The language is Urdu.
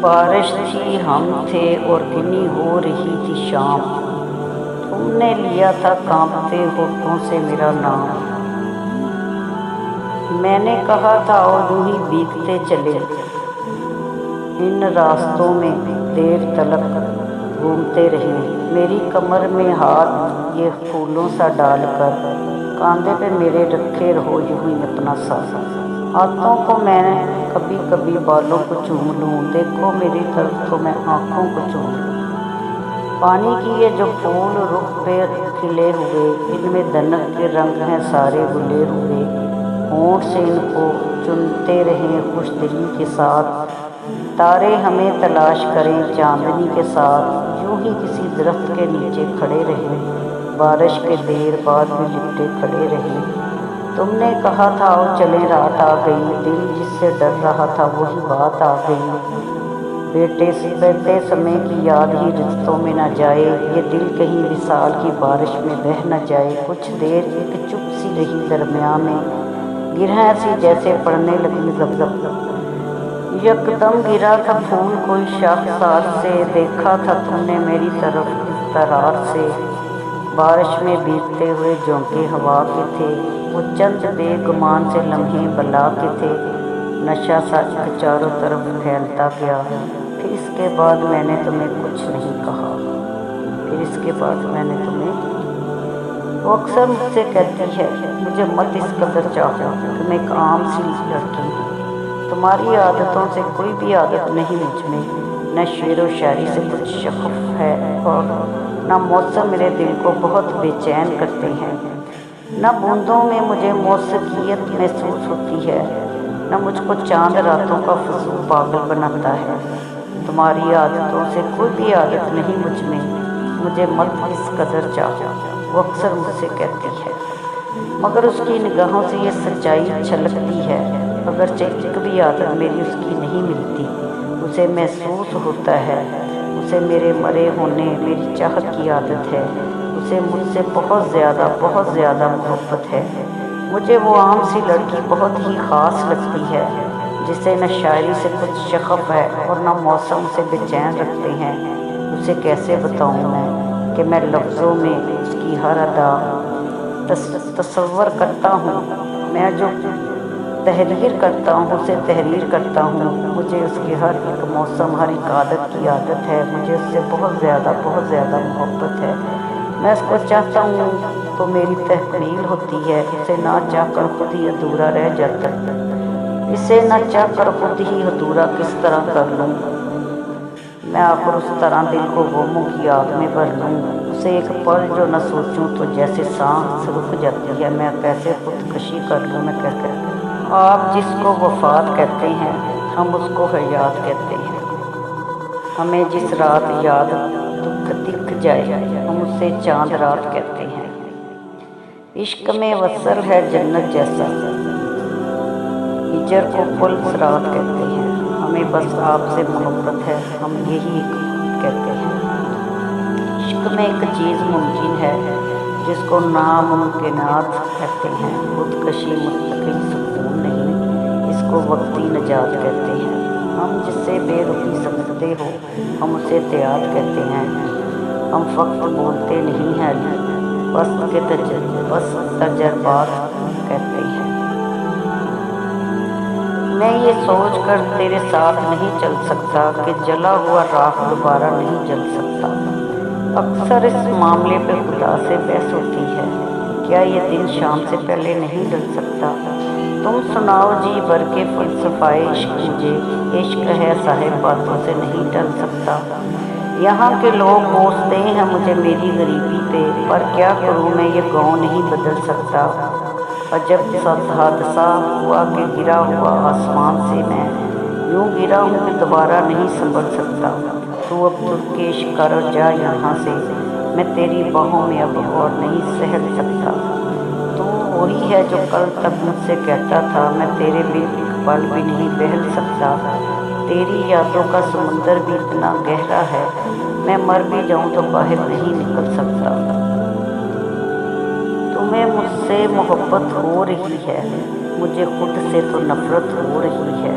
بارش تھی، ہم تھے اور گھنی ہو رہی تھی شام۔ تم نے لیا تھا کانپتے ہونٹوں سے میرا نام۔ میں نے کہا تھا اور یوں ہی بھیگتے چلے ان راستوں میں دیر تلک گھومتے رہے۔ میری کمر میں ہاتھ یہ پھولوں سا ڈال کر کاندھے پہ میرے رکھے رہو یوں ہی اپنا ساتھ۔ ہاتھوں کو میں کبھی کبھی بالوں کو چوم لوں، دیکھو میری طرف تو میں آنکھوں کو چوم لوں۔ پانی کی یہ جو پھول رخ پہ کھلے ہوئے، ان میں دھنک کے رنگ ہیں سارے گلے ہوئے۔ ہونٹ سے ان کو چنتے رہیں خوش دلی کے ساتھ، تارے ہمیں تلاش کریں چاندنی کے ساتھ۔ یوں ہی کسی درخت کے نیچے کھڑے رہیں، بارش کے دیر بعد بھی لپٹے کھڑے رہیں۔ تم نے کہا تھا آؤ چلیں، رات آ گئی، دل جس سے ڈر رہا تھا وہی بات آ گئی۔ بیٹے سمے کی یاد ہی رشتوں میں نہ جائے، یہ دل کہیں وصال کی بارش میں بہہ نہ جائے۔ کچھ دیر ایک چپ سی رہی درمیاں میں، گرہیں سی جیسے پڑنے لگی زب زب۔ یکدم گرا تھا پھول کوئی شاخسار سے، دیکھا تھا تم نے میری طرف اضطرار سے۔ بارش میں بھیگتے ہوئے جھونکے ہوا کے تھے، وہ چند بے گمان سے لمحے بلا کے تھے۔ نشہ سا ایک چاروں طرف پھیلتا گیا، پھر اس کے بعد میں نے تمہیں کچھ نہیں کہا۔ وہ اکثر مجھ سے کہتی ہے مجھے مت اس قدر چاہو کہ میں ایک عام سی لڑکی ہوں۔ تمہاری عادتوں سے کوئی بھی عادت نہیں مجھ میں، نہ شعر و شاعری سے کچھ شغف ہے اور نہ موسم میرے دل کو بہت بے چین کرتے ہیں، نہ بوندوں میں مجھے موسیقیت محسوس ہوتی ہے، نہ مجھ کو چاند راتوں کا فضول پاگل بناتا ہے۔ تمہاری عادتوں سے کوئی بھی عادت نہیں مجھ میں، مجھے مت اس قدر چاہو، وہ اکثر مجھ سے کہتی ہے۔ مگر اس کی نگاہوں سے یہ سچائی چھلکتی ہے، اگرچہ ایک بھی عادت میری اس کی نہیں ملتی۔ اسے محسوس ہوتا ہے، اسے میرے مرے ہونے میری چاہت کی عادت ہے، اسے مجھ سے بہت زیادہ محبت ہے۔ مجھے وہ عام سی لڑکی بہت ہی خاص لگتی ہے، جسے نہ شاعری سے کچھ شغف ہے اور نہ موسم سے بے چین رکھتے ہیں۔ اسے کیسے بتاؤں میں کہ میں لفظوں میں اس کی ہر ادا تصور کرتا ہوں، میں جو تحریر کرتا ہوں اسے تحریر کرتا ہوں۔ مجھے اس کے ہر ایک موسم ہر ایک عادت کی عادت ہے، مجھے اس سے بہت زیادہ محبت ہے۔ میں اس کو چاہتا ہوں تو میری تکمیل ہوتی ہے، اسے نہ چاہ کر خود ہی ادھورا رہ جاتا ہے۔ اسے نہ چاہ کر خود ہی ادھورا کس طرح کر لوں میں آخر اس طرح دل کو غموں کی آگ میں بھر لوں۔ اسے ایک پل جو نہ سوچوں تو جیسے سانس رک جاتی ہے، میں کیسے خودکشی کر لوں میں کہہ کر۔ آپ جس کو وفات کہتے ہیں ہم اس کو حیات کہتے ہیں۔ ہمیں جس رات یاد دکھ جائے ہم اسے چاند رات کہتے ہیں۔ عشق میں وصل ہے جنت جیسا، ہجر کو پل صراط کہتے ہیں۔ ہمیں بس آپ سے محبت ہے، ہم یہی کہتے ہیں۔ عشق میں ایک چیز ممکن ہے جس کو ناممکنات کہتے ہیں۔ خودکشی مستقل سکون نہیں، اس کو وقتی نجات کہتے ہیں۔ ہم جس سے بے رخی سمجھتے ہو ہم اسے احتیاط کہتے ہیں۔ ہم فقط بولتے نہیں ہیں، بس تجربات کہتے ہیں۔ میں یہ سوچ کر تیرے ساتھ نہیں چل سکتا کہ جلا ہوا راکھ دوبارہ نہیں جل سکتا۔ اکثر اس معاملے پہ خدا سے بحث ہوتی ہے، کیا یہ دن شام سے پہلے نہیں ڈل سکتا؟ تم سناؤ جی بھر کے فلسفہ عشق مجھے، عشق ہے صاحب باتوں سے نہیں ٹل سکتا۔ یہاں کے لوگ کوستے ہیں مجھے میری غریبی پہ، پر کیا کروں میں یہ گاؤں نہیں بدل سکتا۔ عجب سا حادثہ ہوا کہ گرا ہوا آسمان سے میں یوں گرا ہوں کہ دوبارہ نہیں سنبھل سکتا۔ تو اب درکیش کر جا یہاں سے، میں تیری باہوں میں اب اور نہیں سہل سکتا۔ تو وہی ہے جو کل تک مجھ سے کہتا تھا میں تیرے بن ایک پل بھی نہیں بہل سکتا۔ تیری یادوں کا سمندر بھی اتنا گہرا ہے، میں مر بھی جاؤں تو باہر نہیں نکل سکتا۔ تمہیں مجھ سے محبت ہو رہی ہے، مجھے خود سے تو نفرت ہو رہی ہے۔